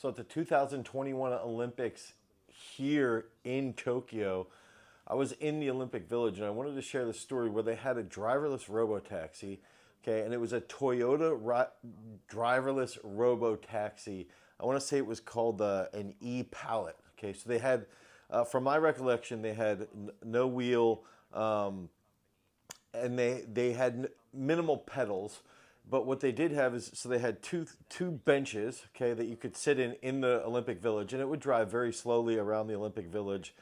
So at the 2021 Olympics here in Tokyo, I was in the Olympic Village and I wanted to share the story where they had a driverless robotaxi. Okay, and it was a driverless robotaxi. I want to say it was called an e-pallet. Okay, so they had, from my recollection, they had no wheel, and they had minimal pedals. But what they did have is, so they had two benches, okay, that you could sit in the Olympic Village, and it would drive very slowly around the Olympic Village,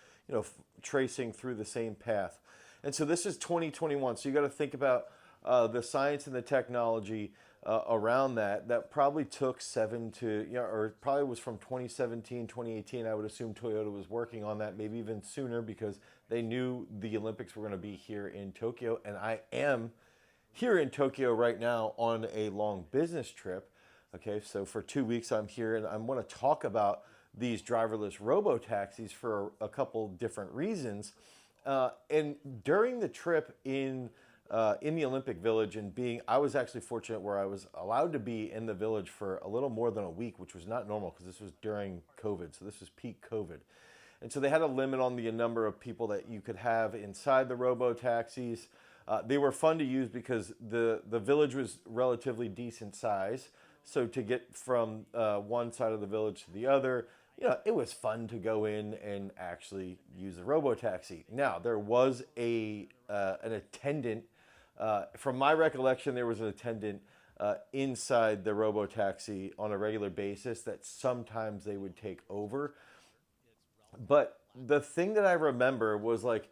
tracing through the same path. And so this is 2021. So you got to think about the science and the technology around that. That probably took or probably was from 2017, 2018. I would assume Toyota was working on that, maybe even sooner, because they knew the Olympics were going to be here in Tokyo, and I am here in Tokyo right now on a long business trip. Okay, so for 2 weeks I'm here, and I want to talk about these driverless robo taxis for a couple different reasons. And during the trip in the Olympic Village, and I was actually fortunate where I was allowed to be in the village for a little more than a week, which was not normal because this was during COVID. So this was peak COVID. And so they had a limit on the number of people that you could have inside the robo taxis. They were fun to use because the village was relatively decent size. So to get from one side of the village to the other, it was fun to go in and actually use the robo taxi. Now, there was an attendant. From my recollection, there was an attendant inside the robo taxi on a regular basis that sometimes they would take over. But the thing that I remember was like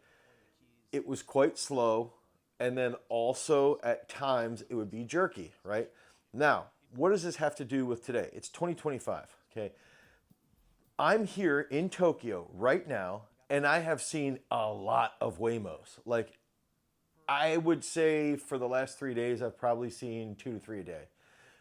it was quite slow, and then also at times it would be jerky, right? Now, what does this have to do with today? It's 2025, okay? I'm here in Tokyo right now, and I have seen a lot of Waymos. Like, I would say for the last 3 days, I've probably seen 2 to 3 a day.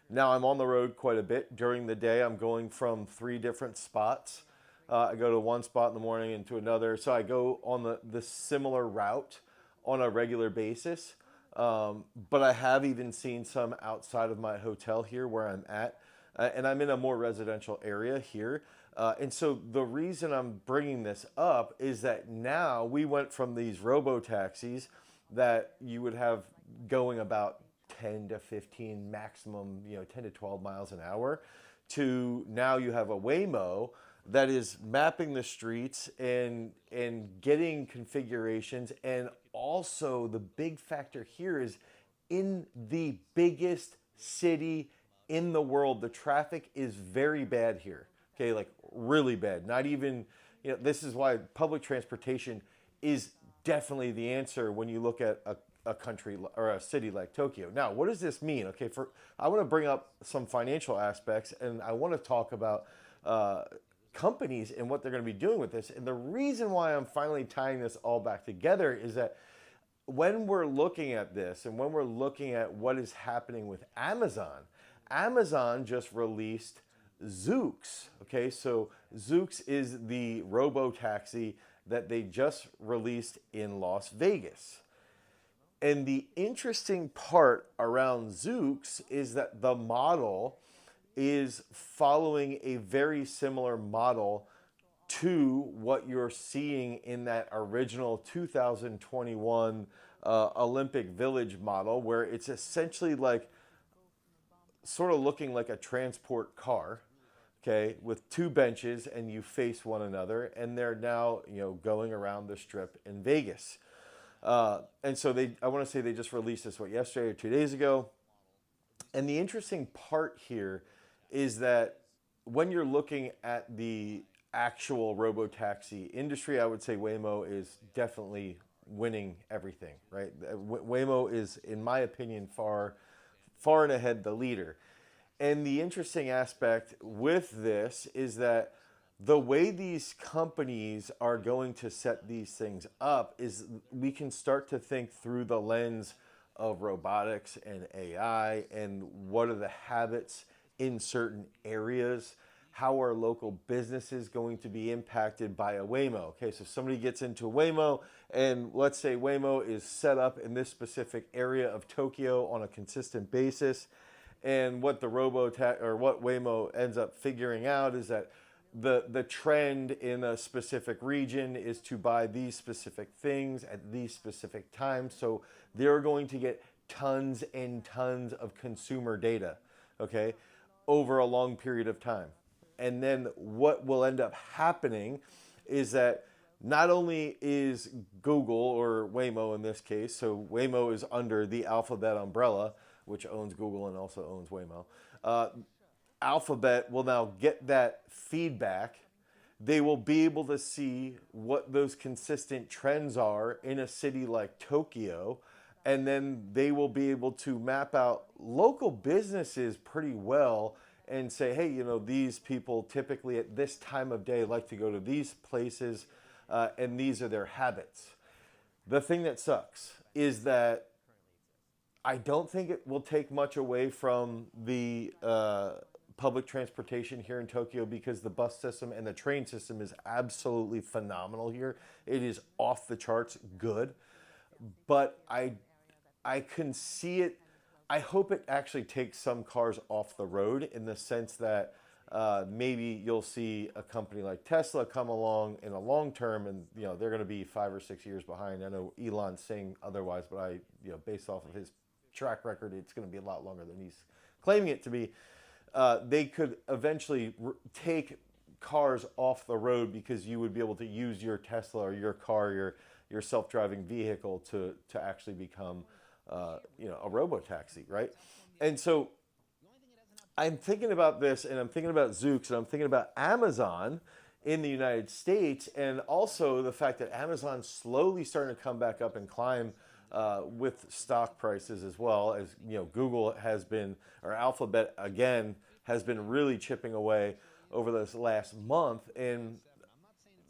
Now, I'm on the road quite a bit. During the day, I'm going from 3 different spots. I go to one spot in the morning and to another. So I go on the similar route on a regular basis. But I have even seen some outside of my hotel here where I'm at. And I'm in a more residential area here. And so the reason I'm bringing this up is that now we went from these robo taxis that you would have going about 10 to 15 maximum, 10 to 12 miles an hour, to now you have a Waymo that is mapping the streets and getting configurations. And also the big factor here is in the biggest city in the world, the traffic is very bad here. Okay, like really bad. Not even, this is why public transportation is definitely the answer when you look at a country or a city like Tokyo. Now, what does this mean? Okay, I want to bring up some financial aspects, and I want to talk about companies and what they're going to be doing with this. And the reason why I'm finally tying this all back together is that when we're looking at this and when we're looking at what is happening with Amazon, Amazon just released Zoox. Okay, so Zoox is the robo taxi that they just released in Las Vegas. And the interesting part around Zoox is that the model is following a very similar model to what you're seeing in that original 2021 Olympic Village model, where it's essentially like sort of looking like a transport car, okay, with two benches, and you face one another, and they're now going around the strip in Vegas. And so I want to say they just released this yesterday or 2 days ago. And the interesting part here is that when you're looking at the actual robotaxi industry, I would say Waymo is definitely winning everything, right? Waymo is, in my opinion, far and ahead the leader. And the interesting aspect with this is that the way these companies are going to set these things up is we can start to think through the lens of robotics and AI and what are the habits in certain areas. How are local businesses going to be impacted by a Waymo? Okay, so somebody gets into Waymo, and let's say Waymo is set up in this specific area of Tokyo on a consistent basis, And what the what Waymo ends up figuring out is that the trend in a specific region is to buy these specific things at these specific times. So they're going to get tons and tons of consumer data, okay, over a long period of time. And then what will end up happening is that not only is Google, or Waymo in this case, so Waymo is under the Alphabet umbrella, which owns Google and also owns Waymo. Alphabet will now get that feedback. They will be able to see what those consistent trends are in a city like Tokyo, and then they will be able to map out local businesses pretty well and say, hey, these people typically at this time of day like to go to these places, and these are their habits. The thing that sucks is that I don't think it will take much away from the public transportation here in Tokyo, because the bus system and the train system is absolutely phenomenal here. It is off the charts good. But I can see it. I hope it actually takes some cars off the road, in the sense that maybe you'll see a company like Tesla come along in a long term, and they're going to be 5 or 6 years behind. I know Elon's saying otherwise, but based off of his track record, it's going to be a lot longer than he's claiming it to be. They could eventually take cars off the road, because you would be able to use your Tesla or your car, your self-driving vehicle to actually become a Robotaxi, right? And so I'm thinking about this, and I'm thinking about Zoox, and I'm thinking about Amazon in the United States, and also the fact that Amazon's slowly starting to come back up and climb with stock prices, as well as Google has been, or Alphabet again has been really chipping away over this last month. And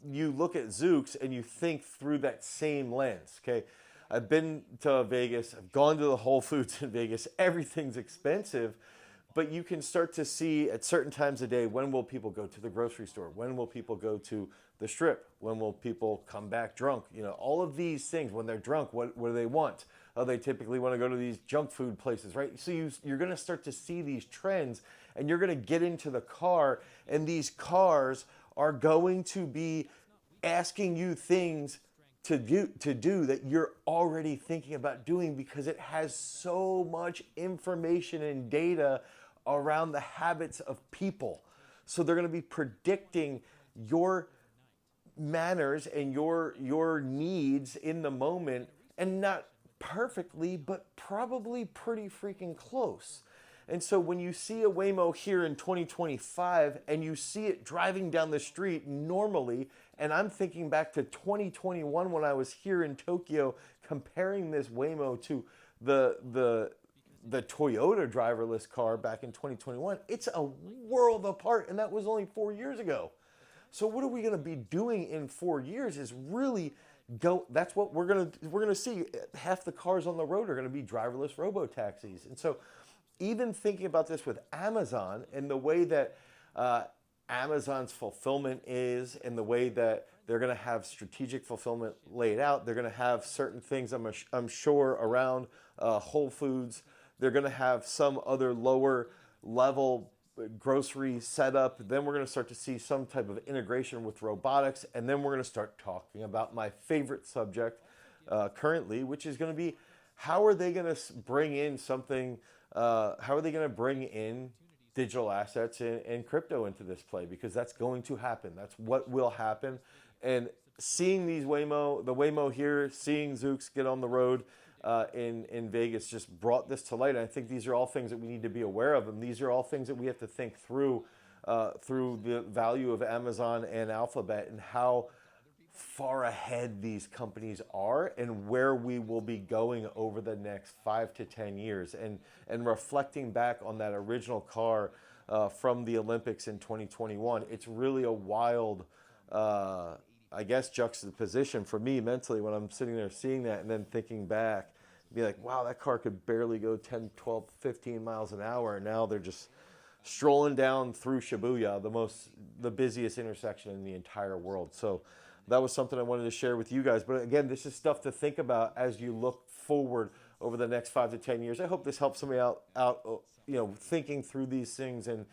you look at Zoox and you think through that same lens. Okay, I've been to Vegas, I've gone to the Whole Foods in Vegas. Everything's expensive, but you can start to see at certain times of day, when will people go to the grocery store? When will people go to the Strip? When will people come back drunk? All of these things. When they're drunk, what do they want? They typically want to go to these junk food places, right? So you're going to start to see these trends, and you're going to get into the car, and these cars are going to be asking you things to do that you're already thinking about doing, because it has so much information and data around the habits of people. So they're going to be predicting your manners and your needs in the moment, and not perfectly, but probably pretty freaking close. And so when you see a Waymo here in 2025, and you see it driving down the street normally, and I'm thinking back to 2021 when I was here in Tokyo, comparing this Waymo to the Toyota driverless car back in 2021, it's a world apart, and that was only 4 years ago. So what are we going to be doing in 4 years is really go. That's what we're going to see. Half the cars on the road are going to be driverless robo-taxis. And so even thinking about this with Amazon, and the way that Amazon's fulfillment is, and the way that they're going to have strategic fulfillment laid out, they're going to have certain things, I'm sure, around Whole Foods. They're going to have some other lower level grocery setup. Then we're going to start to see some type of integration with robotics. And then we're going to start talking about my favorite subject currently, which is going to be, how are they going to bring in something, how are they going to bring in digital assets and crypto into this play? Because that's going to happen. That's what will happen. And seeing the Waymo here, seeing Zoox get on the road in Vegas just brought this to light. And I think these are all things that we need to be aware of, and these are all things that we have to think through the value of Amazon and Alphabet, and how far ahead these companies are, and where we will be going over the next 5 to 10 years. And reflecting back on that original car from the Olympics in 2021, it's really a wild juxtaposition for me mentally, when I'm sitting there seeing that, and then thinking back, be like, wow, that car could barely go 10, 12, 15 miles an hour. And now they're just strolling down through Shibuya, the busiest intersection in the entire world. So that was something I wanted to share with you guys. But again, this is stuff to think about as you look forward over the next 5 to 10 years. I hope this helps somebody out thinking through these things and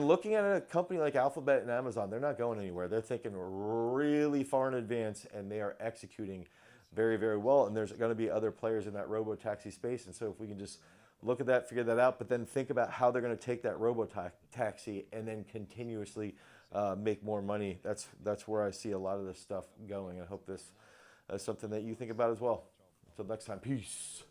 looking at a company like Alphabet and Amazon. They're not going anywhere. They're thinking really far in advance, and they are executing very, very well. And there's going to be other players in that robo-taxi space. And so if we can just look at that, figure that out, but then think about how they're going to take that robo-taxi and then continuously make more money. That's where I see a lot of this stuff going. I hope this is something that you think about as well. Until next time, peace.